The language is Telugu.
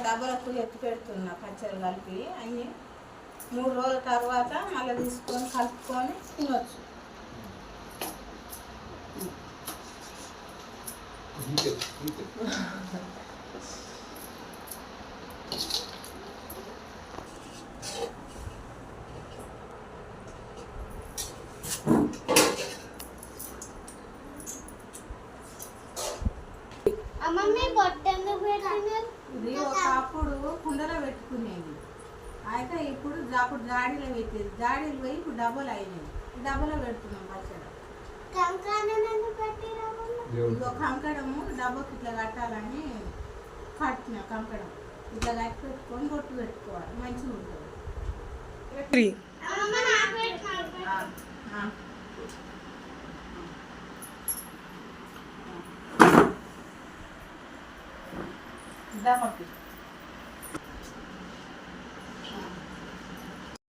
డబ్బాలకు ఎత్తి పెడుతున్నా పచ్చళ్ళు కలిపి అవి 3 రోజుల తర్వాత మళ్ళీ తీసుకొని కలుపుకొని తినవచ్చు. ఇది ఒకప్పుడు కుండలో పెట్టుకునేది, అయితే ఇప్పుడు అప్పుడు జాడీలో పెట్టేది, జాడీలు పోయి ఇప్పుడు డబ్బులు అయినాయి, డబ్బులో పెడుతున్నాం పచ్చడి. ఇదిగో కంకడము డబ్బుకి ఇట్లా కట్టాలని కట్టినా, కంకడం ఇట్లా కట్టి పెట్టుకొని కొట్టు పెట్టుకోవాలి, మంచిగా ఉంటుంది. Dá uma pista.